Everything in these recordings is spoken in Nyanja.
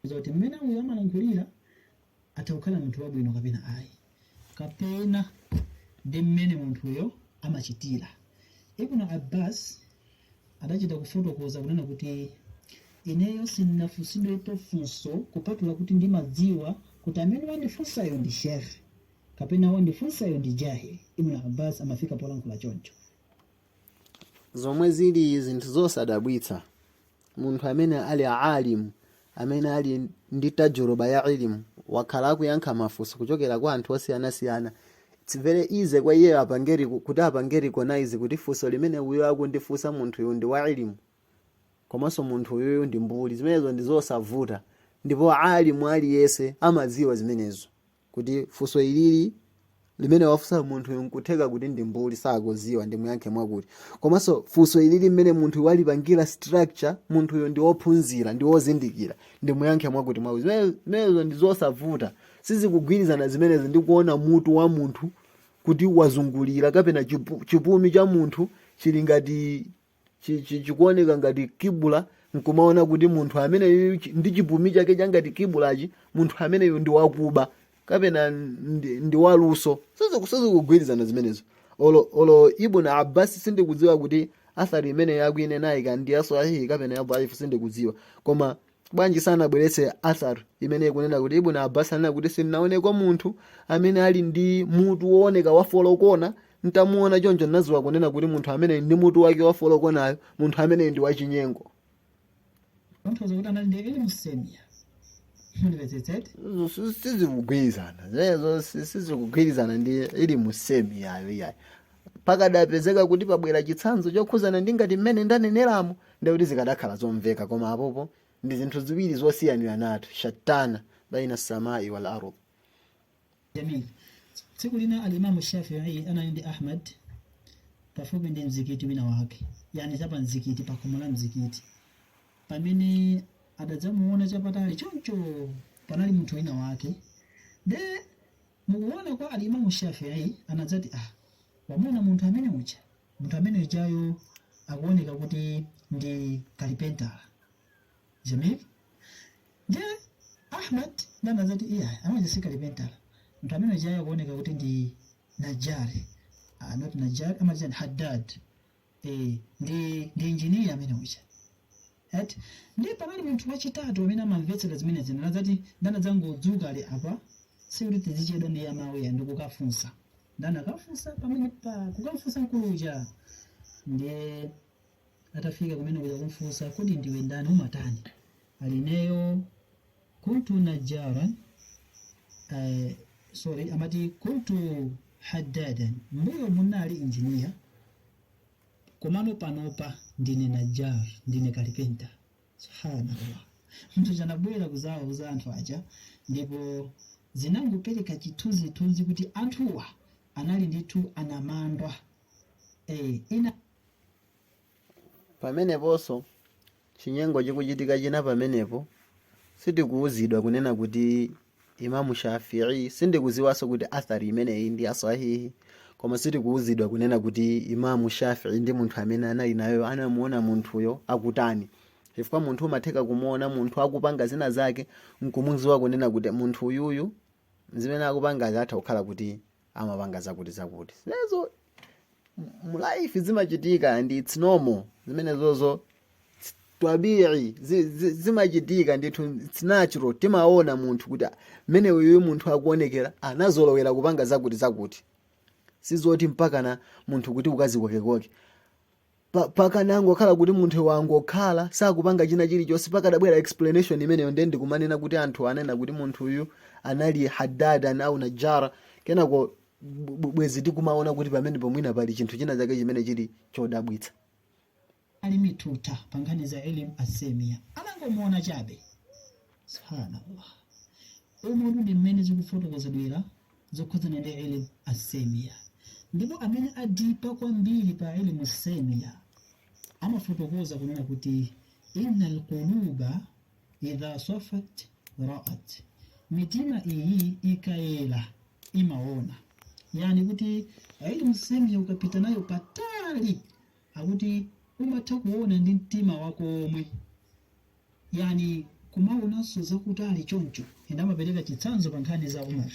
zoti mmene uyo amalankhulira atakukhala munthu wabwino kapena ayi, kapena ndi mmene munthuyo amachitira. Ibn Abbas adachita kufotokoza kunena kuti ineyo sinafunsidwepo funso kupatula kuti ndimadziwa kuti amene wandifunsayo ndi shekhe kapena wandifunsayo ndi jahili. Ibn Abbas amafika polankhula choncho. Zomwe zili zinthu zosadabwitsa munthu amene ali alimu, amene ali ndi tajuruba ya ilmu, wakhala akuyankha mafunso kuchokera kwa anthu osiyanasiyana. It's very easy kwa iye kuti apangeri recognize kuti funso limene uyo akundifunsa munthu uyu ndi wa ilmu, komanso munthu uyu ndi mbuli. Zimenezo ndi zosavuta, ndipo alimu aliyense amadziwa zimenezo kuti funso ilili limene wafunsa munthu uyu nkutheka kuti ndi mbuli, sakudziwa ndi muyankhe mwakuti. Komanso funso ilili limene munthu walipangira structure, munthu uyu ndi wophunzira, ndi wozindikira, ndi muyankhe mwakuti mwakuti. Zimenezo ndi zosavuta, sizikugwirizana zimenezo ndi kuona mutu wa munthu kuti wazungulira kapena chipumi cha munthu chili ngati chikuoneka ngati kibula, nkumaona kuti munthu amene ndi chipumi chake changati kibulachi, munthu amene ndi wakuba kapena ndi waluso. Sizikugwirizana zimenezo. Olo Ibn Abbas sindikudziwa kuti athari imene yakwine nayi kandi ya sahihi kapena ya dhaifu, sindikudziwa. Koma bwanji sana bweretse athar imene ikunena kuti Ibn Abbas anena kuti sinaone kwa munthu amene ali ndi mutu wooneka wafolokona, ntamuona choncho naziwa kunena kuti munthu amene ndi mutu wake wafolokonayo, munthu amene ndi wachinyengo. Munthu kuti anali ndi ilmu semia. Sizikugwirizana zezo, sizikugwirizana ndi ilmu semia yayo. Pakadapezeka kuti pabwera chitsanzo chokhuzana ndi ngati mmene ndaneneramo, ndi kuti zikadakhala zomveka. Koma apopo ndi zinthu ziwiri zosiyanira nato, shatana baina samai wal ardh. Jamil. Siku lina al-Imam Shafi'i ana ndi Ahmad pafupi ndi mzikiti wina wake, yani chapa mzikiti pakumula mzikiti, pamene adadzamuona chapatali choncho panali munthu wina wake. De mukuona kwa al-Imam Shafi'i anadzati wamuna munthu amene uja, munthu amene ujayo akuoneka kuti ndi kalipentala. Jamil. De Ahmad anadzati amene si kalipentala, munthu amene ujayo akuoneka kuti ndi najari, not najari, amazani haddad, ndi engineer amene uja. Ndi pamene munthu wachitatu amene amamvetsera zimene zina anadzati ndanadzangodzuka ali apa sikuti tizichedwa ndi amawe ndikukafunsa. Ndanakafunsa pamene kukafunsa nkuluja, ndiye atafika kumene kuja kumfunsa kuti ndiwe ndani, umatani? Alineyo kuntu najaran, amati kuntu haddadan, mbuyo munali engineer, komano panopa ndine najar, ndine kalipenta. Subhanallah. Mtu janabwera kuza anthu aja, ndipo zinangopereka chithunzi kuti anthuwa anali nditu anamandwa. Pameneponso chinyengo chikuchitika china pamenepo, sindikuwuzidwa kunena kuti Imamu Shafi'i, sindikuziwaso kuti athari imeneyi ndi asahihi, koma sindikuwuzidwa kunena kuti Imamu Shafi'i ndi munthu amene anali nayo anamuona munthuyo akutani. Chifukwa munthu umatheka kumuona munthu akupanga zina zake nkumudziwa kunena kuti munthu uyuyu zimene akupanga zatha kukhala kuti amapanga zakuti. Zimenezo mu life zimachitika, and it's normal. Zimenezozo tabii zimachitika, ndithu it's natural. Timaona munthu kuti mmene uyu munthu akuonekera anazolowera kupanga zakuti. Sizoti mpaka na munthu kuti ukazikokekoke. Pakanango khala kuti munthu wangokhala sakupanga china chilichonse, pakadabwera explanation imeneyo ndi kumanena kuti anthu anena kuti munthu uyu anali haddadan au najara, kenako bwezi tikumaona kuti pamene pomwina pali chinthu china chake chimene chili chodabwitsa. Ali mituta pangani za elimu asemia anangomuona chabe. Subhanallah. Umuntu ndi mmene zikufotokozedwera zokhuzana ndi elimu asemia, ndipo amene adipa kwambiri pa elimu semia amafotokoza kunena kuti innal quluba idha safat ra'at, mitima iyi ikayela imaona. Yani kuti elimu semia ukapita nayo patali akuti umatha kuona ndi mtima wako omwe, yani kumaonanso zakutali choncho enda amapereka chitsanzo pa nkhani za Umar.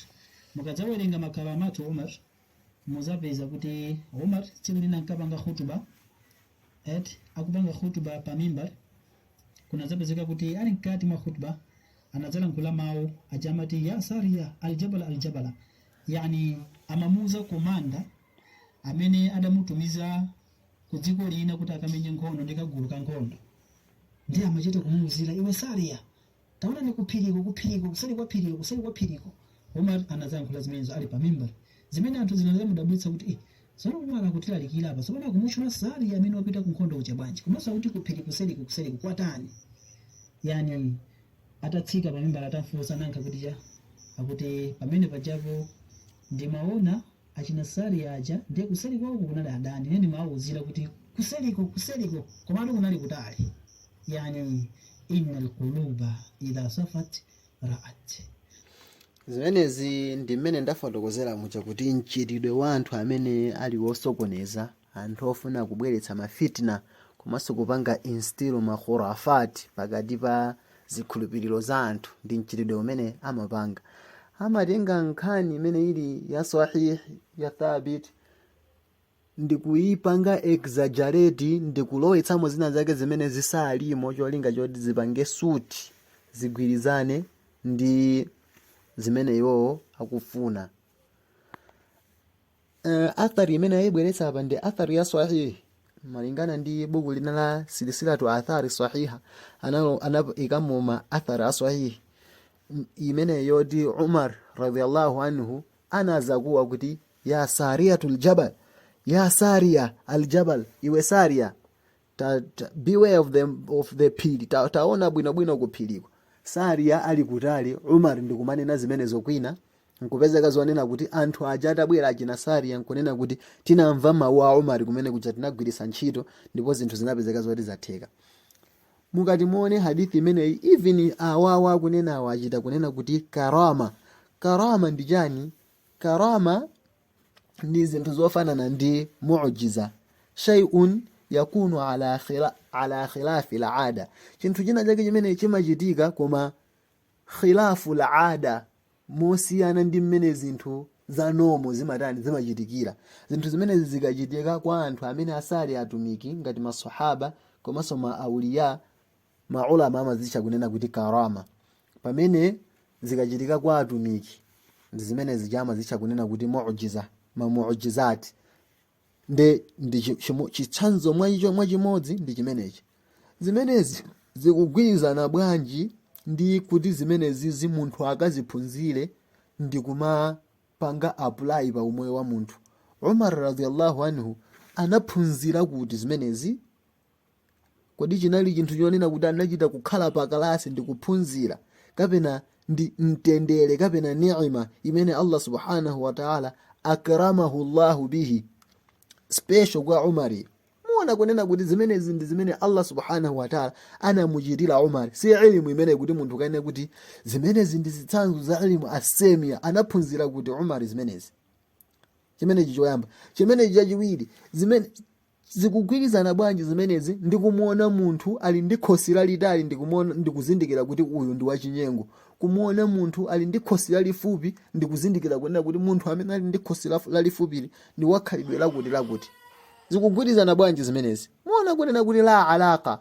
Mukadzawerenga makalamatu Umar muzapeza kuti Umar tsiku lina ankapanga khutuba akupanga khutuba pa mimbar, kuna zapezeka kuti ali mkati mwa khutuba anadzalankhula mawu ajamati ya Sariya aljabala aljabala, yani amamuza komanda amene adamutumiza ku dziko lina kuti akamenye nkhondo ndi kagulu ka nkhondo, ndiye amachita kumuuzira iwe Sariya taona ni kuphiriko kusali kwa phiriko. Umar anadzalankhula zimenezo ali pa mimbar, zimene anthu zinazamudabwitsa kuti sono Umar akutilalikira apa sopano kumutchula Sariya amene wapita ku nkhondo ucha bwanji komanso kuti kuphiri kuseli kwatani. Yani atatsika pa mimbar atafunsa nankha kuti akuti pamene pajapo ndimaona achina Sariya aja ndiye kuseli kwawo kunali adani, nene maawuzira kuti kuseliko komatu kunali kutali. Yani innal quluba idha safat ra'at. Zimenezi ndi mmene ndafotokozera mucha kuti mchitidwe wa anthu amene ali wosokoneza, anthu ofuna kubweretsa mafitna komanso kupanga instill makhurafati pakati pa zikhulupiriro za anthu, ndi mchitidwe umene amapanga. Amatenga nkhani imene ili ya sahih ya thabit ndi kuipanga exaggerate, ndi kulowetsamo zina zake zimene zisalimo cholinga choti zipange suti zigwirizane ndi zimene iwo akufuna. Athari imene ayibweretsa apa ndi athari ya sahih malingana ndi buku lina la silsilatu athari sahiha, ikamoma athari ya sahih imene yodi Umar radhiyallahu anhu anazakuwa kuti ya Sariyatul Jabal, ya Sariya aljabal, iwe Sariya beware of the pili, taona bwino kuphiriko. Sariya ali kutali, Umar ndikumanena zimene zokwina, nkupezeka zonena kuti anthu aja atabwera achina Sariya nkunena kuti tinamva mawu a Umar kumene kuja tinagwirisa ntchito, ndipo zinthu zinapezeka zoti zatheka. Mukati muone hadithi imeneyi, even awawa kunena awachita kunena kuti karama ndi chani? Karama ndi zinthu zofanana ndi mu'jiza, shay'un yakunu ala khilafi al-aada, chinthu china chake chimene chimachitika koma khilafu al-aada, mosiyana ndi mmene zinthu za nomo zimachitikira. Zinthu zimene zikachitika kwa anthu amene asali atumiki ngati masahaba komanso maauliya, maulama amazitcha kunena kuti karama. Pamene zikachitika kwa atumiki ndi zimene zijama zitcha kunena kuti mu'jiza, mu'jizati. Ndi chitsanzo mwachimodzi ndi chimenechi. Zimenezi zikugwirizana bwanji ndi kuti zimenezi munthu akaziphunzire ndi kumapanga apply pa umoyo wa munthu? Umar radhiyallahu anhu anaphunzira kuti zimenezi? Kodi chinali chinthu chonena kuti anachita kukhala pa kalasi ndi kuphunzira, kapena ndi mtendere kapena neema imene Allah subhanahu wa ta'ala akramahu Allahu bihi special kwa Umari? Muona kunena kuti zimenezi ndi zimene Allah subhanahu wa ta'ala anamuchitira Umar, si elimu imene kuti munthu kaine kuti zimenezi ndi zitsanzo za elimu asemia. Anaphunzira kuti Umar zimenezi. Chimenechi choyamba. Chimenechi chachiwiri, zimene zikugwirizana bwanji zimenezi ndi kumuona munthu ali ndi khosi lalitali ndi kuzindikira kuti uyu ndi wachinyengo, kumuona munthu ali ndi khosi lalifupi ndi kuzindikira kunena kuti munthu amene ali ndi khosi lalifupi ndi wakhalidwe lakuti. Zikugwirizana bwanji zimenezi? Muona kunena kuti la alaka,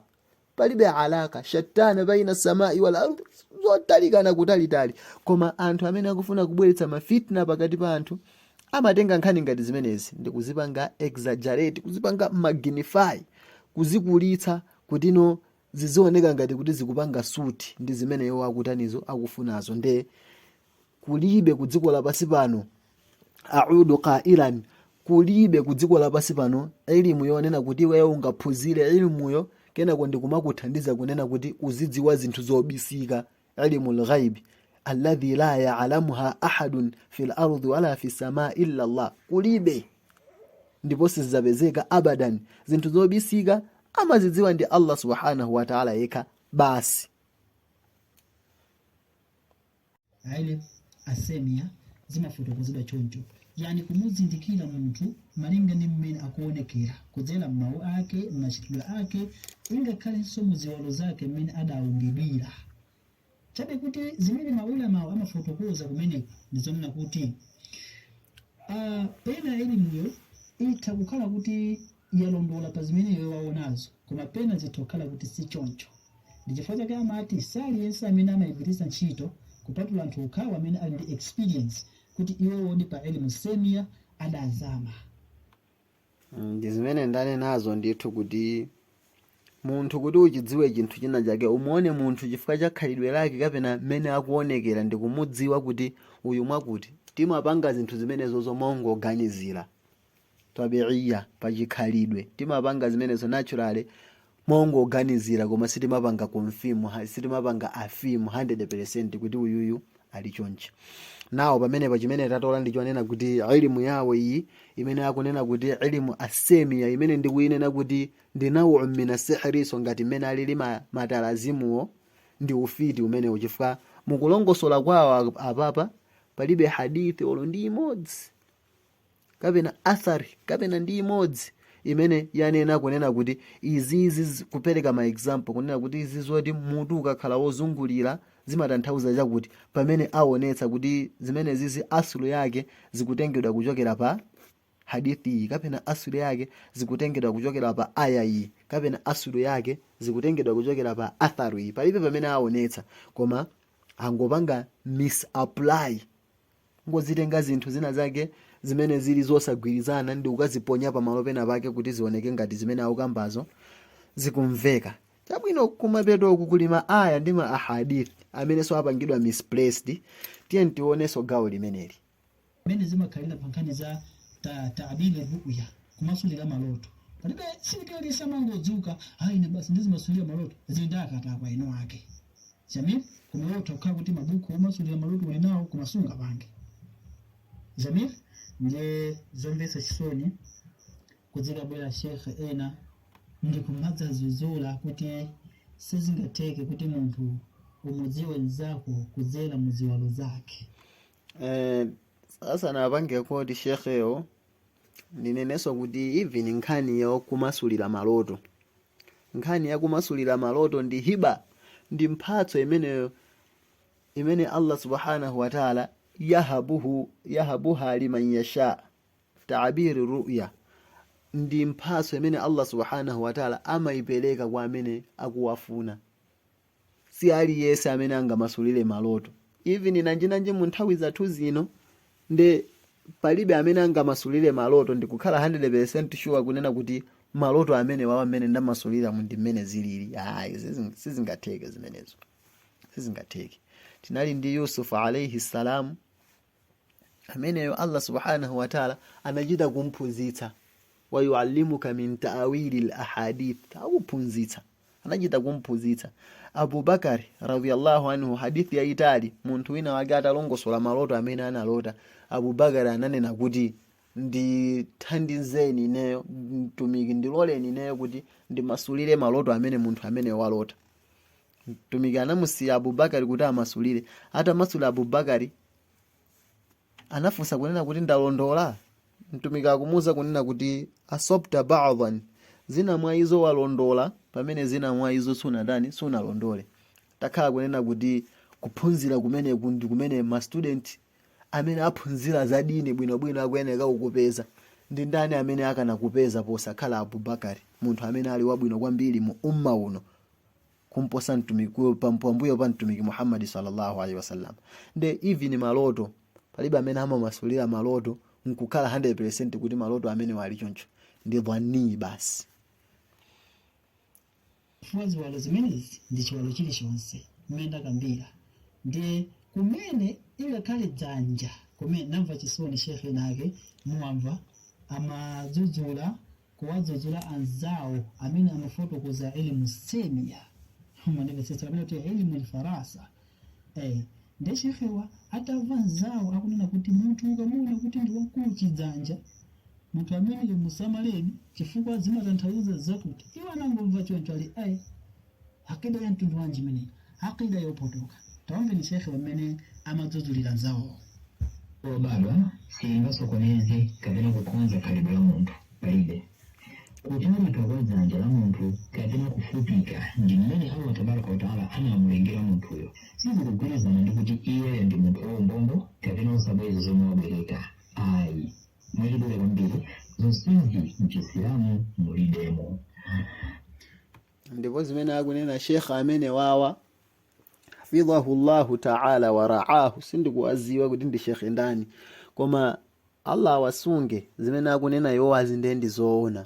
palibe alaka, shattana baina samai wal ardh, zotalikana kutalitali. Koma anthu amene akufuna kubweretsa mafitna pakati pa anthu amatenga nkhani ngati zimenezi ndi kuzipanga exaggerate, kuzipanga magnify, kuzikulitsa kutino zizioneka ngati kuti zikupanga suti ndi zimene iwo akutanizo akufunazo. Nde kulibe kudziko lapasi pano, a'udu qailan, kulibe kudziko lapasi pano elimu yonena kuti wewe ungaphunzire elimuyo kenako ndi kumakuthandiza kunena kuti uzidziwa zinthu zobisika, ilimul ghaibi alladhi la ya'lamuha ahadun fil ardi wala fis samaa illa Allah. Kulibe ndipo sizapezeka abadan zinthu zobisika amazidziwa ndi Allah subhanahu wa ta'ala yekha basi. Aile asemia zimafotokozedwa choncho, yani kumuzindikira munthu malinga ndi mmene akuonekera kudzera mawu ake, machitidwe ake, ingakhalenso muziwalo zake mmene adaumbidwira. chabe kuti zimene maulama amafotokoza kumene ndizonena kuti pena elimuyo itha kukhala kuti yalondola pa zimene iwe waonazo, koma pena zitha kukhala kuti si choncho. Ndi chifukwa chake amati saliyense amene amayigwiritsa ntchito kupatula anthu okhawo amene ali ndi experience kuti iwe wodi pa elimu semia adazama. Ndi zimene ndane nazo ndithu kuti munthu kuti uchidziwe chinthu china chake umuone munthu chifukwa cha khalidwe lake kapena mmene akuonekera ndi kumudziwa kuti uyu mwakuti. Timapanga zinthu zimenezo zomongoganizira tabiiya pachikhalidwe, timapanga zimenezo naturally mongoganizira, koma sitimapanga confirm, sitimapanga affirm 100% kuti uyuyu ali chonchi. Nawo pamene pachimene tatola ndichonena kuti elimu yawo iyi imene akunena kuti elimu asemia imene ndikuyinena kuti ndinawu mina sihriso ngati mmene alili matalazimuwo ndi ufiti umene uchifika mukulongosola kwawo apapa palibe hadithi olo ndi imodzi kapena athari kapena ndi imodzi imene yanena kunena kuti izizi kupereka ma example kunena kuti izi zoti mutu ukakhala wozungulira zimatanthauza chakuti pamene aonetsa kuti zimene zizi asulu yake zikutengedwa kuchokera pa hadithi iyi kapena asulu yake zikutengedwa kuchokera pa aya iyi kapena asulu yake zikutengedwa kuchokera pa atharu iyi, palibe pamene aonetsa, koma angopanga misapply, ngozitenga zinthu zina zake zimene zili zosagwirizana ndi ukaziponya pa malo pena pake kuti zioneke ngati zimene akukambazo zikumveka. Chabwino kumapeto kulima aya ndi ma ahadith amene so apangidwa misplaced, tiye tionenso gawo limeneli mene zimakhalira pankhani za ta'dil ru'ya kumasulira maloto. Palibe sikali samangodzuka ine basi ndizimasulira maloto zindakata kwa ino ake jamii kumaloto kwa kuti mabuku kumasulira maloto ulinawo kumasunga bange jamii nje zombesa chisoni kudzera bwera Sheikh ena ndi kumadza zuzula kuti sizingateke kuti munthu umudziwe nzako kudzera muziwalo zake. Sasa napange kuti Sheikh ndineneso kuti even nkhani yo kumasulira maloto, nkhani ya kumasulira maloto ndi hiba, ndi mphatso imene Allah subhanahu wa ta'ala yahabuha liman yasha, ta'biri ru'ya, ndi mphatso imene Allah subhanahu wa ta'ala amaipeleka kwa amene akuwafuna, si aliyense amene angamasulire maloto. Even nanjinanje mu nthawi zathu zino nde palibe amene angamasulire maloto ndi kukhala 100% sure kunena kuti maloto amene wawa amene ndamasulira mu ndimene zilili. Sizingatheke zimenezo, sizingatheke. Tinali ndi Yusuf alayhi salam ameneyo Allah subhanahu wa ta'ala anachita kumphunzitsa, wa yuallimuka min ta'wili al-ahadith, akuphunzitsa, anachita kumphunzitsa. Abu Bakar radhiyallahu anhu, hadithi ya itali, munthu wina wake atalongosola maloto amene analota, Abu Bakar ananena kuti ndithandizeni neyo mtumiki, ndiloleni neyo kuti ndimasulire maloto amene munthu amene walota. Mtumiki anamusiya Abu Bakar kuti amasulire. Atamasula Abu Bakar anafunsa kunena kuti ndalondola. Mtumiki akumuza kunena kuti asabta ba'dhan, zina mwa izo walondola pamene zina mwa izo sunalondole. Takhala kunena kuti kuphunzira kumene kundi kumene ma student amene aphunzira za dini bwinobwino akuyeneka ukupeza. Ndi ndani amene akana kupeza posakhala Abu Bakar, munthu amene ali wabwino kwambiri mu umma uno kumposa mtumiki pambuyo pa mtumiki Muhammad sallallahu alaihi wasallam. Nde even maloto palibe amene amamasulira maloto nkukhala 100% kuti maloto amene wali choncho ndi dhani basi. Fuazi walo zimenezi ndi chiwalo chili chonse mmenda kambira ndi kumene ile kale dzanja kumene namva chisoni Sheikh nake muamva amadzuzula kuwadzuzula anzao amene amafotokoza elimu semia mwana sasa amene tu elimu alfarasa ndi Sheikh wa atavanzao akunena kuti munthu ukamuna kuti ndi wakulu chidzanja munthu amene musamaleni chifukwa zimatanthauza zakuti iwo anangomva choncho ali akida ya mtundu wanji mene akida yopotoka taombe ni Sheikh wamene amadzuzulira nzao baba singa sokonezi kabena kukonza kalibu la muntu palibe kutalika kwa dzanja la munthu kapena kufupika ndi mmene Allah tabaraka wataala anamulengera munthuyo sizikugwirizana ndi kuti iyeyo ndi munthu wombombo kapena osabweza zomwe wabereka ayi mwachidule kwambiri zonsezi mchisilamu mulibemo. ndipo zimene akunena shekha amene wawa hafidhahu llahu taala wa raahu, sindikuwaziwa kuti ndi shekhe ndani, koma Allah awasunge. Zimene akunena yowazi ndi zoona.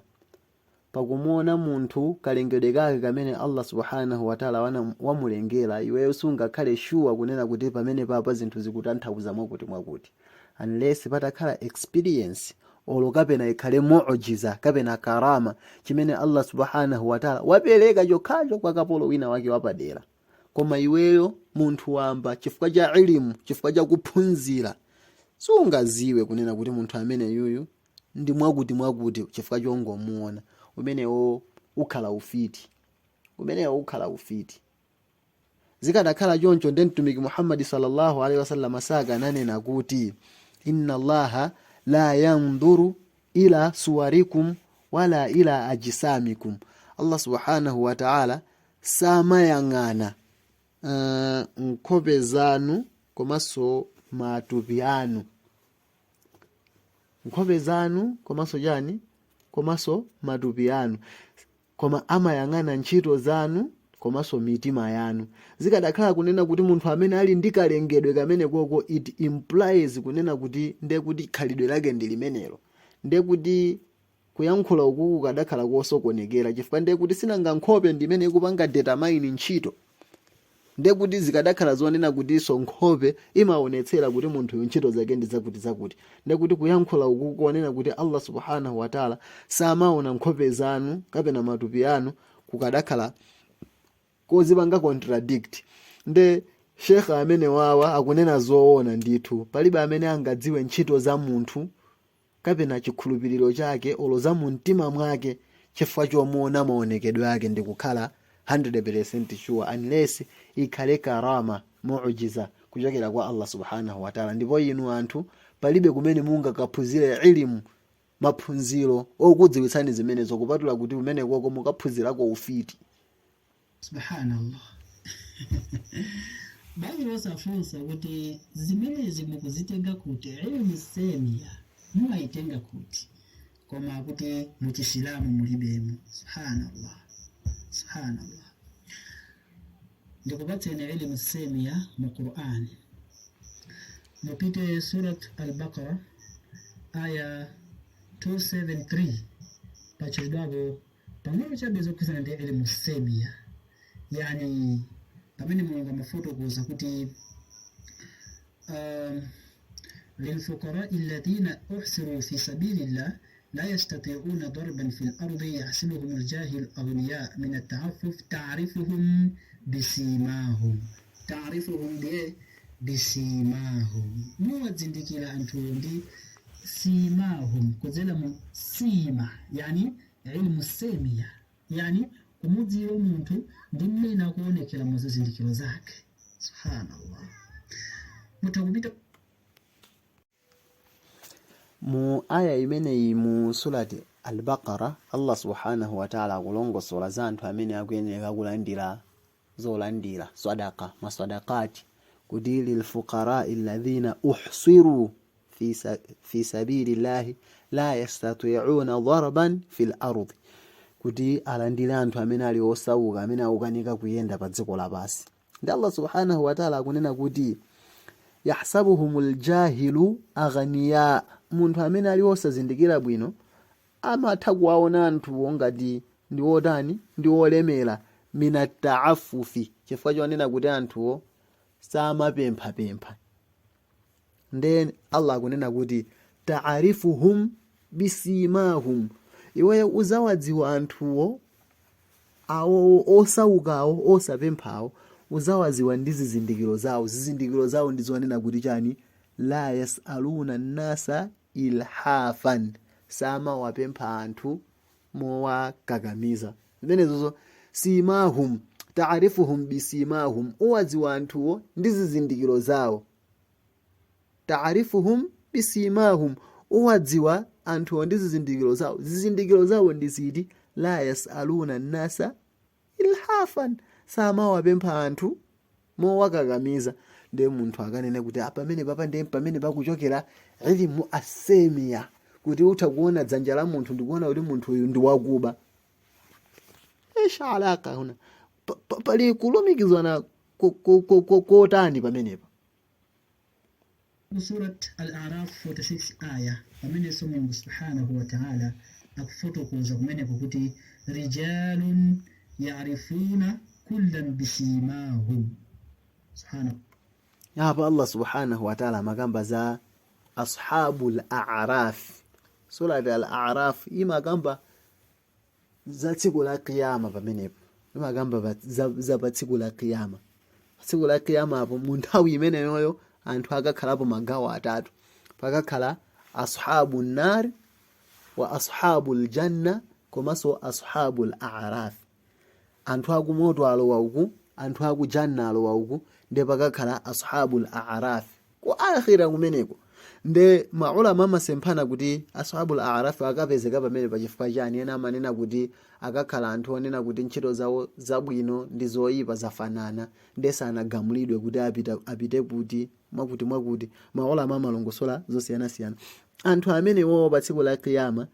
Pakumuona munthu kalengedwe kake kamene Allah subhanahu wa ta'ala wamulengera, iweyo sungakhale sure kunena kuti pamene papa zinthu zikutanthauza mwakuti unless patakhala experience olo kapena ikhale muujiza kapena karama chimene Allah subhanahu wa ta'ala wapereka chokhacho kwa kapolo wina wake wapadera. Koma iweyo munthu wamba chifukwa cha elimu, chifukwa cha kuphunzira, sungaziwe kunena kuti munthu amene yuyu ndi mwakuti chifukwa chongomuona. Umenewo ukhala ufiti. Zikadakhala choncho ndi mtumiki Muhammad sallallahu alaihi wasallam saka nanena kuti inna Allaha la yanzuru ila suwarikum wala ila ajsamikum. Allah subhanahu wa ta'ala samayang'ana nkhope zanu komanso matupi anu. Nkhope zanu komanso chani? Komanso matupi anu. Koma amayang'ana ntchito zanu komanso mitima yanu. Zikadakhala kunena kuti munthu amene ali ndi kalengedwe kamene koko, it implies kunena kuti nde kuti khalidwe lake ndi limenelo, nde kuti kuyankhula uku kadakhala kosokonekera chifukwa nde kuti sinanga nkhope ndimene ikupanga determine ntchito. Nde kuti zikadakhala zonena kuti so nkhope imaonetsera kuti munthu ntchito zake ndi zakuti. Nde kuti kuyankhula uku kuonena kuti Allah subhanahu wa ta'ala samaona nkhope zanu kapena matupi anu, kukadakhala kozipanga contradict. Nde shekha amene wawa akunena zoona ndithu. Palibe amene angadziwe ntchito za munthu kapena chikhulupiriro chake olo za mumtima mwake chifukwa chomuona maonekedwe yake ndi kukhala 100% sure unless ikhale karama muujiza kuchokera kwa Allah subhanahu wa ta'ala. Ndipo inu anthu palibe kumene mungakaphunzire elimu maphunziro okudziwitsani zimenezo kupatula kuti umene koko mukaphunzirako ufiti. Subhanallah. Bali wasafunsa kuti zimenezi mukuzitenga kuti elimu semia mumaitenga kuti koma kuti muchisilamu mulibemu. Subhanallah. Ndikupatseni elimu semia mu Qur'an. Mupite surat al-Baqarah aya 273 pachidwabo pamene chabezo kusana ndi elimu semia. Yani pamene mulungu mafoto kuza kuti للفقراء الذين أحصروا في سبيل الله لا يستطيعون ضربا في الأرض يحسبهم الجاهل أغنياء من التعفف تعرفهم بسيماهم موزندكيلا أنتوندي سيماهم كزلم سيما يعني علم السيمية يعني kumudziwa muntu ndimene nakuonekera mu zizindikiro zake. Subhanallah. Mutakupita mu aya imeneyi mu surati al-Baqara, Allah subhanahu wa ta'ala akulongosola za anthu amene akuyenera kulandira zolandira sadaqa masadaqati kuti lil fuqara alladhina uhsiru fi sabilillahi la yastati'una darban fil ardi, kuti alandire anthu amene ali osauka amene akukanika kuyenda pa dziko lapansi. Ndi Allah subhanahu wa ta'ala akunena kuti yahsabuhumul jahilu aghniya, munthu amene ali osazindikira bwino amatha kuwaona anthu ngati ndi wotani ndi wolemera minat ta'affufi, chifukwa chonena kuti anthuwo samapempha. Then Allah akunena kuti ta'arifuhum bisimahum, iwe uzawadziwa anthuwo awo osaukawo osapemphawo uzawadziwa ndi zizindikiro zawo. Zizindikiro zawo ndizonena kuti chani? La yasaluna nasa ilhafan, sama wapempha anthu mowakakamiza. Zimenezo simahum, ta'arifuhum bisimahum, uwadziwa anthuwo ndi zizindikiro zawo. Ta'arifuhum bisimahum, uwadziwa anthu ndi zizindikiro zawo ndi ziti? La yasaluna nnasa ilhafan, samawapempha anthu mowakakamiza. Ndiye munthu akanene kuti pamene papa ndiye pamene pakuchokera ilmu asemiya, kuti utha kuona dzanja la munthu ndikuona kuti munthu uyu ndi wakuba. Esha alaka huna pali kulumikizwana kotani pamenepa? Surat Al-A'raf 46 aya pamene Mungu subhanahu wa ta'ala akufotokoza kumeneko kuti rijalun ya'rifuna kullan bisimahum. Subhanahu hapa Allah subhanahu wa ta'ala magamba za ashabul a'raf. Surat Al-A'raf imagamba za tsiku la kiyama pamenepo, imagamba za tsiku la kiyama. Tsiku la kiyama apo munthawi imeneyoyo anthu akakhalapo magawo atatu. Pakakhala ashabun nar wa ashabul janna komanso ashabul a'raf. Anthu akumoto alowa uku, anthu akujanna alowa uku, ndiye pakakhala ashabul a'raf ku akhira kumeneko. Nde maulama amasemphana kuti ashabul a'raf akapezeka pamene pachifukwa chani. Ena amanena kuti akakhala anthu onena kuti ntchito zawo zabwino ndi zoyipa zafanana, ndiye sanagamulidwe kuti apite kuti mwakuti. Maulama amalongosola zosiyanasiyana. Anthu amenewo pa tsiku la kiyama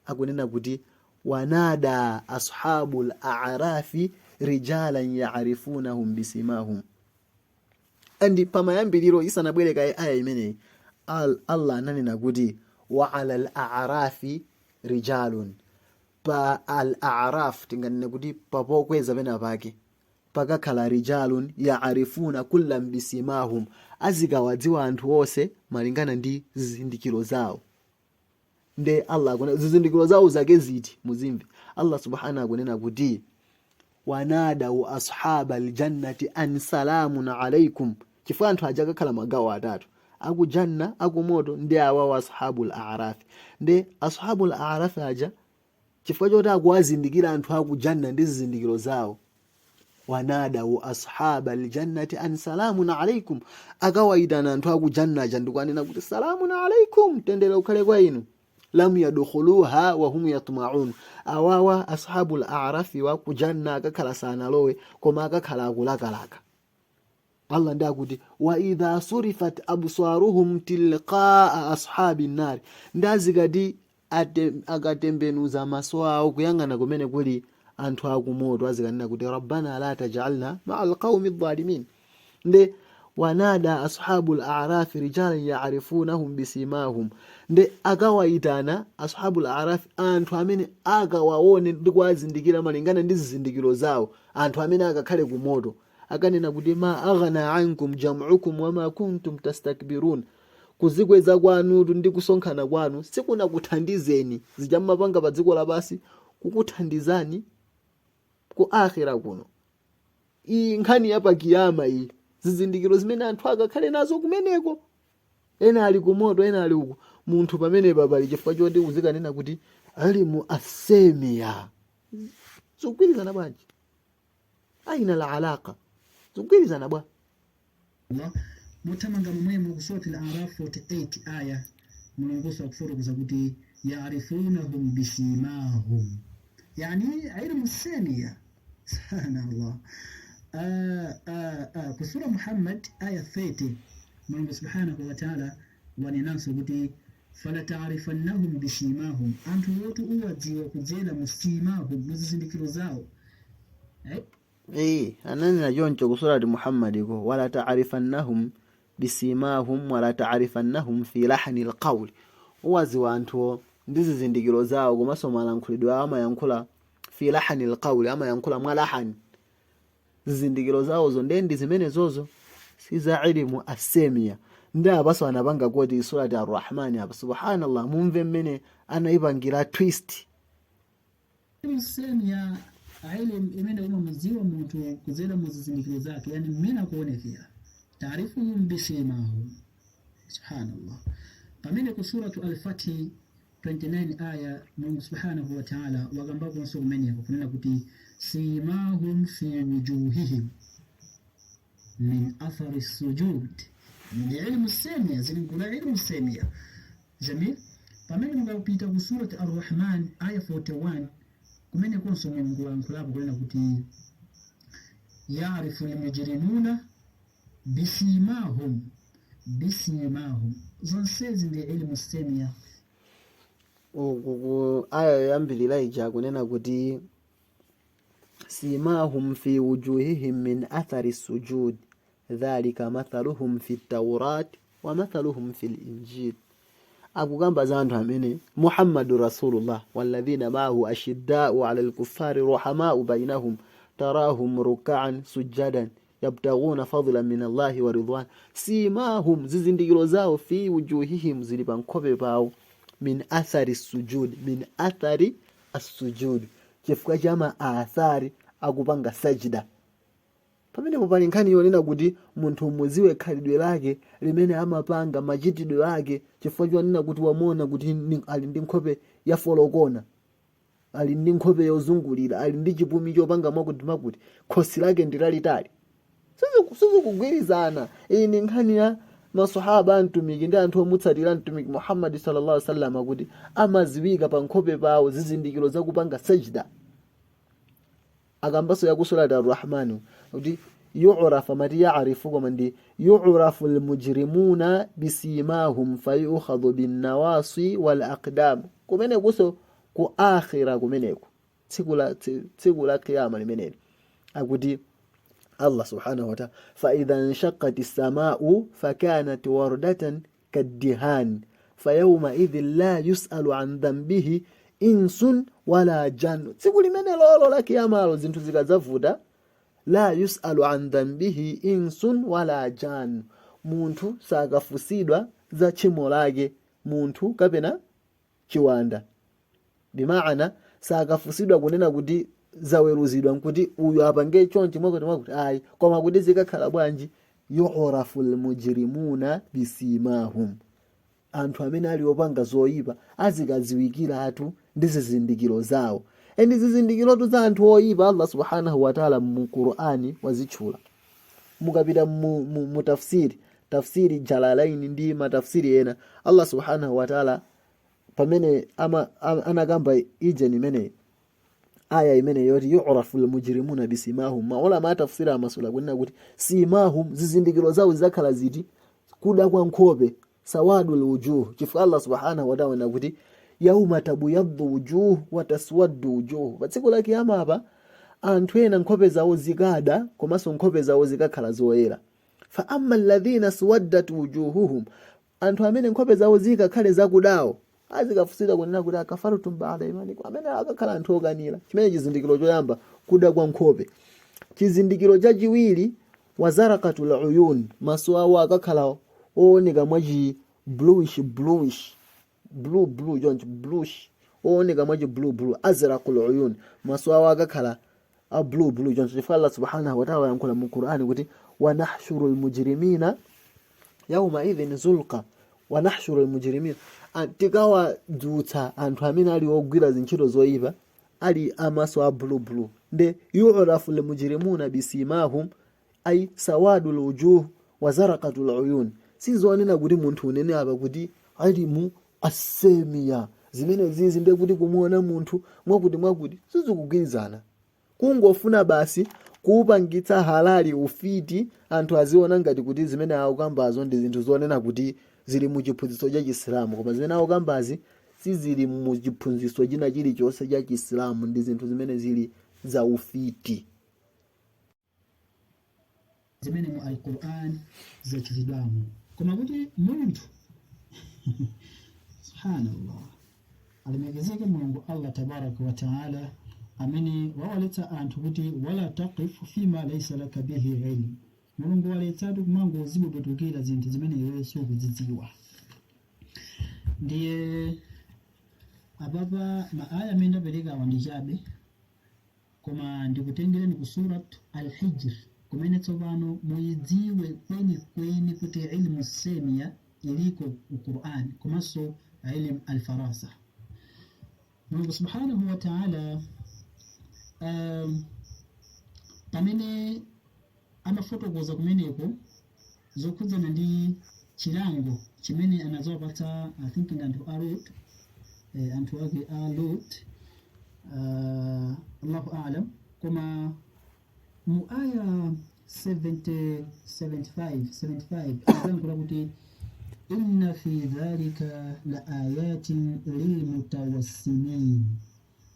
akunena kuti wanada ashabul a'rafi rijalan ya'rifunahum bisimahum. Andi pamayambiriro isanabwereka aya imeneyi Allah ananena kuti wa alal a'rafi rijalun. Pa al-a'raf tinganene kuti papokweza pena pake pakakhala rijalun ya'rifuna kullam bisimahum, azikawadziwa anthu onse malingana ndi zizindikiro zawo. Nde Allah akuna zizindikiro zawo zake ziti muzimve. Allah subhanahu akunena kuti wanadau ashabal jannati an salamun alaikum. Chifukwa anthu aja akakhala magawo atatu, akujanna akumoto ndi awa wa ashabul a'raf. Nde ashabul a'raf aja chifukwa choti akuwazindikira anthu akujanna ndi zizindikiro zawo, wanadau ashabal jannati an salamun alaikum, akawaitana anthu akujanna aja ndikuanena kuti salamun alaikum, tendere ukhale kwa inu. Lam yadkhuluha wa hum yatma'un. Awawa ashabul a'rafi wa kujanna akakhala sanalowe koma akakhala akulakalaka. Allah ndakuti wa idha surifat absaruhum tilqa'a ashabin nar. Ndazikati akatembenuza maso awo kuyangana kumene kuli anthu akumoto, azikanena kuti rabbana la taj'alna ma'al qaumi adh-dhalimin. Nde wanada ashabul a'raf rijalan ya'rifunahum bisimahum. Nde akawaitana ashabul a'raf anthu amene akawaone ndi kuwazindikira malingana ndi zizindikiro zawo, anthu amene akakhale kumoto. Akanena kuti ma aghna ankum jam'ukum wama kuntum tastakbirun. Kuzikweza kwanu ndi kusonkhana kwanu sikuna kuthandizeni zijamapanga pa dziko lapasi kukuthandizani ku akhira kuno. Iyi nkhani yapa kiyama iyi, zizindikiro zimene anthu akakhale nazo kumeneko. Ena ali kumoto, ena ali uku. Munthu pamene pali chifukwa choti uzikanena kuti ali mu asemiya. Zikwirizana bwanji? Aina la alaka? Zikwirizana bwa? Allah mutamanga mumwemu ku Surat Al-A'raf 48 aya mulongoso akufotokoza kuti ya'rifunahum bisimahum, yani ilmu samiya. Subhanallah. Ku sura Muhammad aya 30 Mungu subhanahu wa ta'ala wanenanso kuti fala ta'rifannahum bisimahum, anthu wotu uwadziwa kudzera musimahum, muzizindikiro zawo. Ananena choncho ku surati Muhammad ko wala ta'rifannahum bisimahum wala ta'rifannahum fi lahnil qawl. Uwadziwa anthu ndi zizindikiro zawo komanso malankhulidwe awo amayankhula fi lahnil qawl, amayankhula mwa lahani. Zizindikiro zawo zo ndi zimene zozo si za ilmu asemiya. Nda abaso anapanga kuti surati Ar-Rahman apa subhanallah mumve mmene anaipangira twist. Semiya ilmu imene umamudziwa munthu kudzera muzizindikiro zake, yani mmene akuonekera. Ta'rifuhum bisimahum. Subhanallah. Pamene ku suratu Al-Fath 29 aya Mungu subhanahu wa ta'ala wagambapo nso kumeneko kunena kuti simahum fi wujuhihim min athari sujud. Ni ilmu semiya, zilingula ilmu semiya. Jamil. pamene mukapita ku surati ar-Rahman aya 41 kumene konso Mulungu wayankhulapo kunena kuti ya'rifu al-mujrimuna bisimahum zonsezi ndi ilmu semia. aya yambirira ija kunena kuti simahum fi wujuhihim min athari sujud dhalika mathaluhum fi tawrat wa mathaluhum fi linjil. akukamba za anthu amene Muhammadu Rasulullah walladhina ma'ahu ashidda'u 'ala al-kuffari ruhama'u bainahum tarahum ruk'an sujadan yabtaghuna fadlan min Allahi wa ridwan simahum zizindikiro zawo fi wujuhihim zili pa nkhope pawo min athari as-sujud chifukwa cha athari akupanga sajida. pamene pali nkhani yonena kuti munthu muziwe khalidwe lake limene amapanga machitidwe lake chifukwa chonena kuti wamuona kuti ali ndi nkhope ya folokona, ali ndi nkhope yozungulira, ali ndi chipumi chopanga makuti khosi lake ndilalitali. sizikugwirizana. iyi ni nkhani ya maswahaba antumiki ndi anthu omutsatira mtumiki Muhammad sallallahu alaihi wasallam kuti amaziwika pa nkhope pawo zizindikiro zakupanga sajda. akambaso ya kusurati ar-Rahman kuti yu'rafa mati ya'rifu koma ndi yu'rafu al-mujrimuna bisimahum fayukhadhu bin nawasi wal aqdam. kumene kuso ku akhira kumeneko tsiku la kiyama limeneli akuti Allah subhanahu wa ta'ala fa idha inshaqqati as-samaa'u fakanat wardatan kaddihan fayawma idhin la yus'alu an dhanbihi insun wala jannu. tsiku limene lolo la kiyamalo zinthu zikadzavuta la yus'alu an dhanbihi insun wala jannu, munthu sakafusidwa za tchimo lake munthu kapena chiwanda. bimaana sakafusidwa kunena kuti zaweruzidwa nkuti uyu apange chonchi mwakuti ayi, koma kuti zikakhala bwanji yu'rafu al-mujrimuna bisimahum. anthu amene ali opanga zoyipa azikaziwikira atu ndi zizindikiro zawo. endi zizindikirotu za anthu oyipa Allah subhanahu wa ta'ala mu Qur'ani wazitchula. mukapita mu tafsiri Jalalaini ndi matafsiri ena Allah subhanahu wa ta'ala pamene anakamba ijeni imene aya imene yoti yu'rafu al-mujrimuna bisimahum, maulama atafsira masula kunena kuti simahum zizindikiro zawo zakhala ziti kuda kwa nkhope sawadul wujuh. chifukwa Allah subhanahu wa ta'ala kuti yauma tabyaddu wujuh wa taswaddu wujuh. pa tsiku la kiyama apa anthu ena nkhope zawo zikada komanso nkhope zawo zikakhala zoyera. fa amma alladhina suwaddat wujuhuhum, anthu amene nkhope zawo zikakhale zakudawo azikafusidwa kunena kuti akafarutum ba'da imanikum, amene akakhala anthu okanira. chimene chizindikiro choyamba kuda kwa nkhope. chizindikiro chachiwiri wazarakatul uyun, maso awo akakhala ooneka mwachi bluish ooneka mwachi blue azraqul uyun, maso awo akakhala a blue joncho. chifukwa Allah subhanahu wa ta'ala yankhula mu Qur'ani kuti wa nahshurul mujrimina yawma idhin zulqa wa nahshurul mujrimina. tikawa dzutsa anthu amene ali ogwira zintchito zoyipa ali amaso a blue nde yu'rafu lil mujrimuna bisimahum ay sawadul wujuh wa zaraqatul uyun. sizonena kuti munthu unene apa kuti ali mu asemia zimene zizi nde kuti kumuona munthu mwakuti sizikugwirizana. kungofuna basi kuupangitsa halali ufiti anthu aziona ngati kuti zimene akukambazo ndi zinthu zonena kuti zili mu chiphunzitso cha Chisilamu, koma zimene akukambazi sizili mu chiphunzitso china chilichonse cha Chisilamu, ndi zinthu zimene zili za ufiti zimene mu al-Qur'an zachitidwamo. koma kuti munthu subhanallah alimekezeka Mulungu Allah tabaraka wa ta'ala amene wawaletsa anthu kuti wala taqif fima laysa laka bihi ilm. Mulungu waletsatu kumango zibototukira zinthu zimene iwe sukuzidziwa. ndiye ababa maaya amene ndapereka wandichabe koma ndikutengereni ku surat al-Hijr kumene tsopano muyidziwe kweni kuti ilmu semia iliko mu Qur'an komanso ilmu al-farasa. Mulungu subhanahu wa ta'ala pamene amafotokoza kumeneko zokhudzana ndi chilango chimene anazopatsa I think anthu a Lut anthu ake a Lut. Allahu a'lam. Koma mu aya 75 azankula kuti inna fi dhalika la ayatin lilmutawassimin,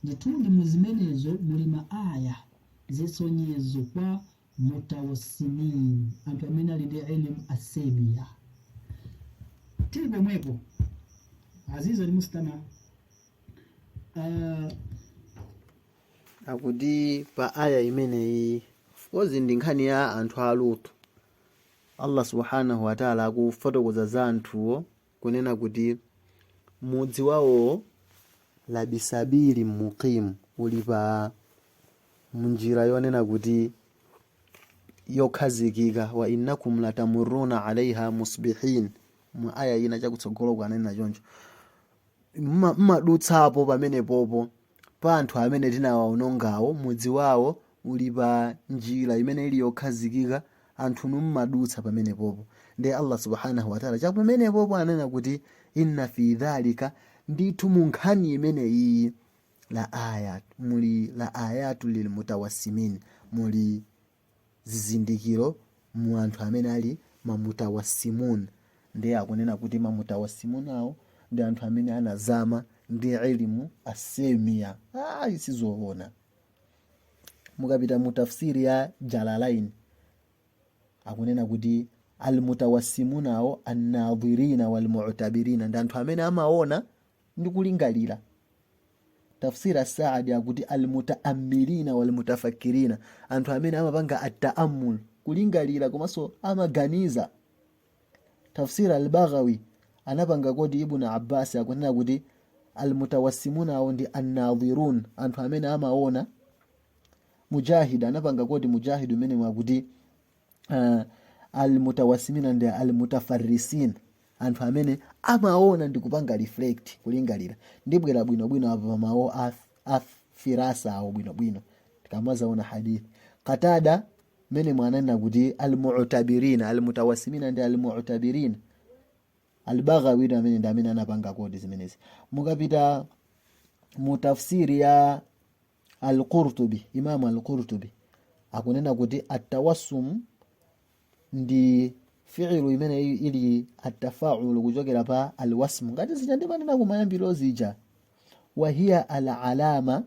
nditundi muzimenezo muli maaya zisonyezo kwa mutawassimin, anthu amene ali ndi ilmu asemiya. Tili pomwepo aziza ali mustama akuti pa aya imeneyi fozi ndi nkhani ya anthu a Lutu. Allah subhanahu wa ta'ala akufotokoza za anthuwo kunena kuti mudzi wawo labisabili muqimu, uli pa munjira yonena kuti yokhazikika. Wa innakum latamuruna alaiha musbihin, mu aya ina chakutsogolo kwanena choncho mmadutsapo pamene popo pa anthu amene tinawaonongawo. mudzi wawo uli pa njira imene ili yokhazikika, anthu mmadutsa pamene popo. Ndi Allah subhanahu wa ta'ala chapo pamene popo anena kuti inna fi dhalika, ndithu mu nkhani imene iyi la ayat, muli la ayatu lil mutawassimin, muli zizindikiro mu anthu amene ali mamutawassimun. Ndi akunena kuti mamutawassimun awo ndi anthu amene anazama ndi ilmu asemiya. Isizoona mukapita mu tafsiri ya Jalalain akunena kuti almutawassimuna awo annadhirina walmu'tabirina, ndi anthu amene amaona ndi kulingalira. Tafsiri as-Saadi akuti almutaammilina walmutafakkirina, anthu amene amapanga at-ta'ammul, kulingalira komanso amaganiza. Tafsiri al-Baghawi anapanga kodi Ibn Abbas akunena kuti almutawassimuna awo ndi annadhirun, anthu amene amaona. Mujahid anapanga kodi Mujahid umene mwakuti almutawassimina ndi almutafarrisin, anthu amene amaona ndi kupanga reflect, kulingalira. Ndibwera bwinobwino apa pamawo afirasa awo bwinobwino tikamazaona hadithi. Qatada mene mwananena kuti almu'tabirina, almutawassimina ndi almu'tabirina. Al-Baghawi amene ndi amene anapanga kodi zimenezi. Mukapita mu tafsiri ya Al-Qurtubi, Imam Al-Qurtubi akunena kuti at-tawassum ndi fi'lu imene ili at-tafa'ul kuchokera pa al-wasm, ngati zija ndimanena kumayambiro zija. Wa hiya al-alama,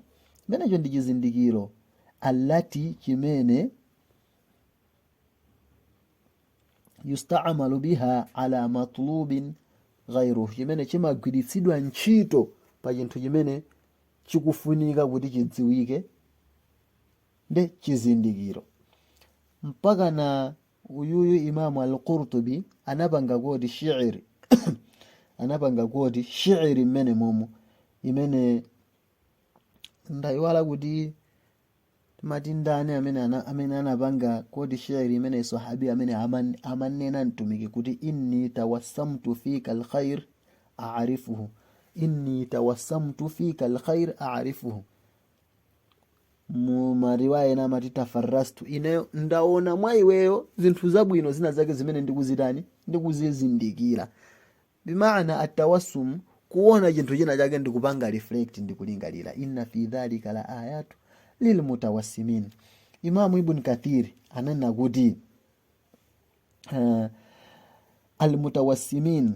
menecho ndi chizindikiro, allati chimene yusta'malu biha ala matlubin ghayruhu, chimene chimagwiritsidwa ntchito pa chinthu chimene chikufunika kuti chidziwike, ndi chizindikiro. Mpaka na uyuyu Imamu Al-Qurtubi anapanga kodi shi'ri anapanga kodi shi'ri mmene momo imene ndaiwala kuti matindane amene anapanga kodi shi'ri imene sahabi amene amanena mtumiki kuti inni tawassamtu fika alkhair a'rifuhu, inni tawassamtu fika alkhair a'rifuhu. Mu mariwaya ena amati tafarrastu, ine ndaona mwa iweyo zinthu zabwino zina zake zimene ndikuzitani, ndikuzizindikira. Bimaana atawassum, kuona chinthu china chake ndikupanga reflect, ndikulingalira. Inna fi dhalika la ayatu lilmutawassimin. Imamu Ibn Kathir ananena kuti almutawassimin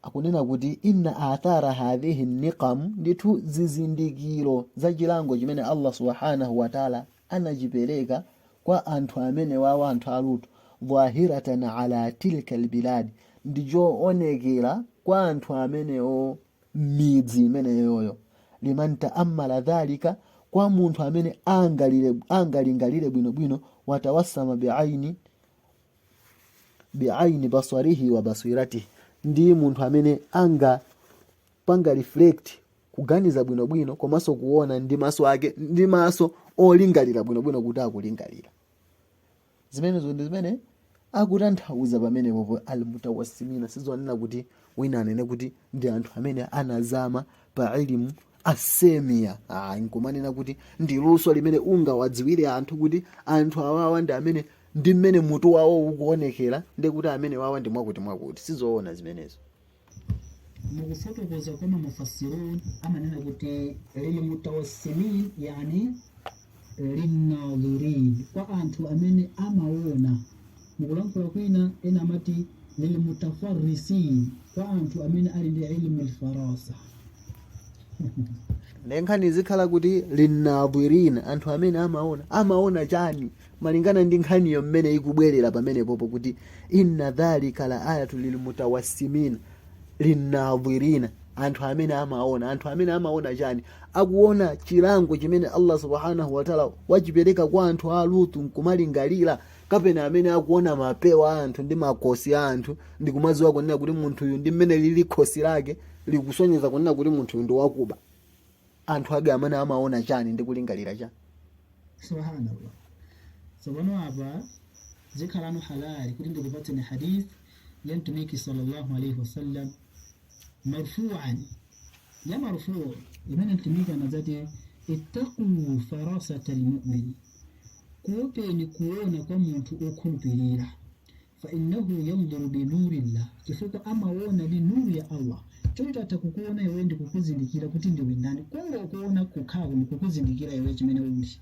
akunena kuti inna athara hadhihi niqam, nditu zizindikiro za chilango chimene Allah subhanahu wa ta'ala anachipereka kwa anthu amene wawa anthu a Lutu, dhahiratan ala tilka albilad, ndijo onekera kwa anthu amenewo midzi imeneyoyo. Liman ta'ammala dhalika, kwa munthu amene angalingalire bwinobwino, watawassama bi'aini basarihi wa basiratihi, ndi munthu amene anga panga reflect, kuganiza bwinobwino komanso kuona ndi maso ake, ndi maso olingalira bwinobwino kuti akulingalira. Zimenezo ndi zimene akutanthauza pamene popo almutawassimina. Sizonena kuti wina anene kuti ndi anthu amene anazama pa ilmu asemiya. Nkumanena kuti ndi luso limene ungawadziwire anthu kuti anthu awawa ndi amene ndi mmene mutu wawo ukuonekera, ndi kuti amene wawa ndi mwakuti. Sizoona zimenezo. mukufotokoza kama mufassirun amanena kuti lilmutawassimin yani linnadhirin kwa anthu amene amaona. Mukulankhula kwina ena amati lilmutafarrisin kwa anthu amene ali ndi ilmu alfarasa. Nkhani zikhala kuti linnadhirina anthu amene amaona chani malingana ndi nkhaniyo mmene ikubwerera pamene popo kuti inna dhalika la ayatu lilmutawassimin linnadhirina anthu amene amaona chani akuona chilango chimene Allah subhanahu wa ta'ala wachipereka kwa anthu a Lutu nkumalingalira, kapena amene akuona mapewa a anthu ndi makosi a anthu ndi kumadziwa kunena kuti munthu uyu ndi mmene lili khosi lake likusonyeza kunena kuti munthu uyu ndi wakuba. Anthu age amene amaona chani ndi kulingalira chani. Subhanallah. So pano apa zikhalano halali kuti ndikupatseni hadith ya mtumiki sallallahu alaihi wasallam marfu'an ya marfu' imene mtumiki anazati ittaqu farasata almu'min, kuopeni kuona kwa munthu okhulupirira, fa innahu yanzuru bi nurillah, chifukwa amaona ndi nuru ya Allah. Choncho atakukuona iwe ndi kukuzindikira kuti ndiwe ndani, kungo kuona kukhawo ndi kukuzindikira iwe chimene uli.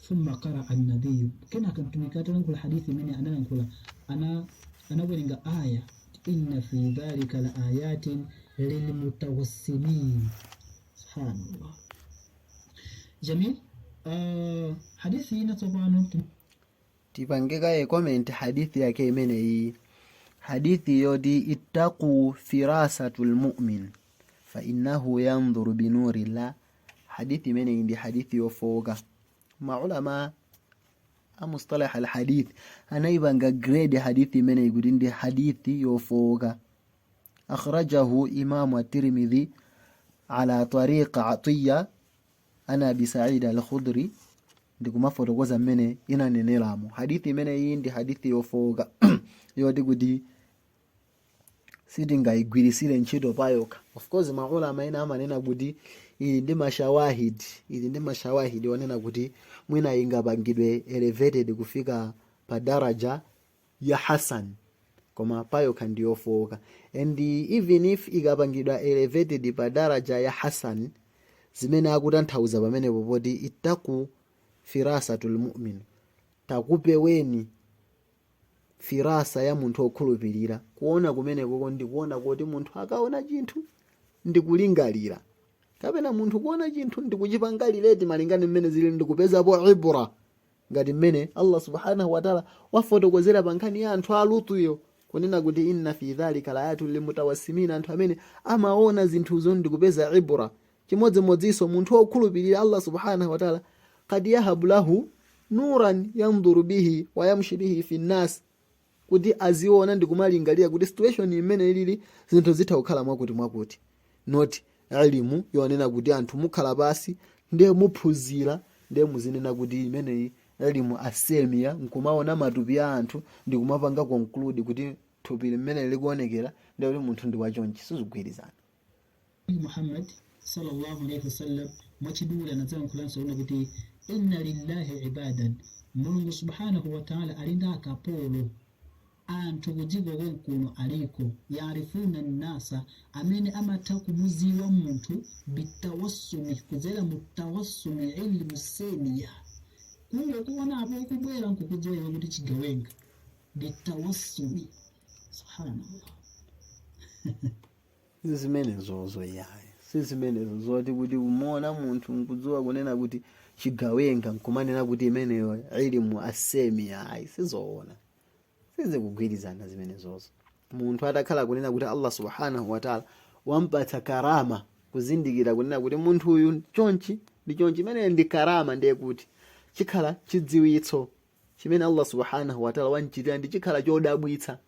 Thumma qara an-nabiy, kena akamtumika atalankhula hadithi imene analankhula anawerenga aya inna fi dhalika la ayatin lilmutawassimin. Subhanallah. Jamil. Hadithi ina tsopano tipangeka comment hadithi yake imene iyi. Hadithi yodi ittaqu firasatul mu'min fa innahu yanzuru bi nurillah. Hadithi imene ndi hadithi yofoka. Maulama mustalah alhadith anaibanga grade hadithi imene ikuti ndi hadithi yofoka. Akhrajahu Imam at-Tirmidhi ala tariq Atiyya ana bi Sa'id al-Khudri, ndikumafotokoza mmene inaneneramu. Hadithi imene iyi ndi hadithi yofoka yoti kuti sitingaigwirisire ntchito payoka. Of course maulama ena amanena kuti ili ndi mashawahidi wanena kuti mwina ingapangidwe elevated kufika pa daraja ya hasan, koma payoka ndi yofoka. And even if ikapangidwa elevated pa daraja ya hasan, zimene akutanthauza pamene popoti ittaqu firasatul mu'min, takupeweni firasa ya munthu okhulupirira. Kuona kumene koko ndi kuona kuti munthu akaona chinthu ndi kulingalira, kapena munthu kuona chinthu ndi kuchipangalireti malingana mmene zili ndi kupezapo ibra, ngati mmene Allah subhanahu wa ta'ala wafotokozera pa nkhani ya anthu a Lutu yo kunena kuti inna fi dhalika la ayatul lilmutawassimin, anthu amene amaona zinthuzo ndi kupeza ibra. Chimodzimodzinso munthu okhulupirira Allah subhanahu wa ta'ala qad yahabu lahu nuran yanzuru bihi wa yamshi bihi fi nnas, kuti aziona ndi kumalingalira kuti situation imene ilili zinthu zitha kukhala mwakuti not elimu yonena kuti anthu mukhala basi ndiye muphunzira ndiye muzinena kuti imene elimu asemia nkumaona matupi a anthu ndi kumapanga conclude kuti thupi limene likuonekera ndiye kuti munthu ndi wachonchi. Sizigwirizana. Muhammad sallallahu alaihi wasallam mwachidula anazankulanso kuti inna lillahi ibadan, Mulungu subhanahu wa ta'ala alinda akapolo anthu kudziko konkuno aliko yarifuna nnasa amene amatha kumuziwa munthu bitawassumi, kudzera mutawassumi ilmu semia, kungo kuona apo kubwera nkukudziwa kuti chigawenga bitawassumi. Subhanallah. Zimenezozo yayi sizimene zoti kuti umona munthu nkudziwa kunena kuti chigawenga nkumanena kuti imeneyo ilmu asemia, ayi sizoona, sizikugwirizana zimenezozo. Munthu atakhala kunena kuti Allah subhanahu wa ta'ala wampatsa karama kuzindikira kunena kuti munthu uyu chonchi ndi chonchi, imene ndi karama ndiye kuti chikhala chidziwitso chimene Allah subhanahu wa ta'ala wanchitira ndi chikhala chodabwitsa.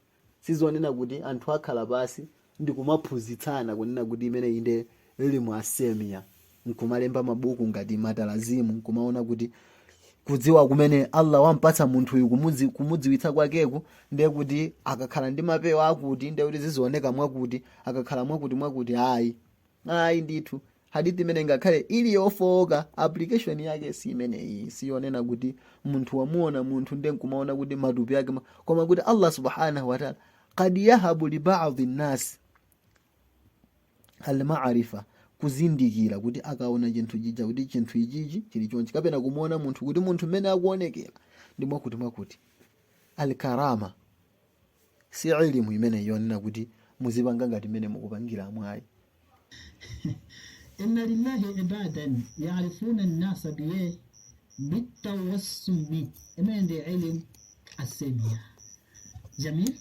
Sizonena kuti anthu akhala basi ndi kumaphunzitsana kunena kuti imene inde elimu asemia, nkumalemba mabuku ngati matalazimu, nkumaona kuti kudziwa kumene Allah wampatsa munthu uyu kumudziwitsa kwakeku ndiye kuti akakhala ndi mapewa akuti ndiye kuti zizioneka mwakuti, akakhala mwakuti ayi ndithu. Hadithi imene ngakhale ili yofoka application yake si imene iyi, siyonena kuti munthu wamuona munthu ndiye nkumaona kuti matupi yake, koma kuti Allah subhanahu wa ta'ala qad yahabu li ba'dhi an-nas al-ma'rifa kuzindikira kuti akaona chinthu chija kuti chinthu ichichi chili chonchi kapena kumuona munthu kuti munthu mmene akuonekera ndi mwakuti al-karama si elimu imene yonena kuti muzipanga ngati mmene mukupangira amwayi. inna lillahi ibadan ya'rifuna an-nasa bitawassumi imene ndi elimu asemia. Jamil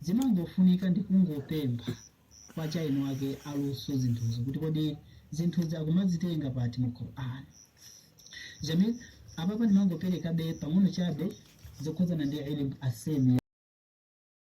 zimangofunika ndi kungopempha kwa chaino wake aluso zinthuzo kuti kodi zinthuzi akumazitenga pati mu Qur'an. Jamil apapa ndimangopereka be pang'ono chabe zokhuzana ndi elimu asemia.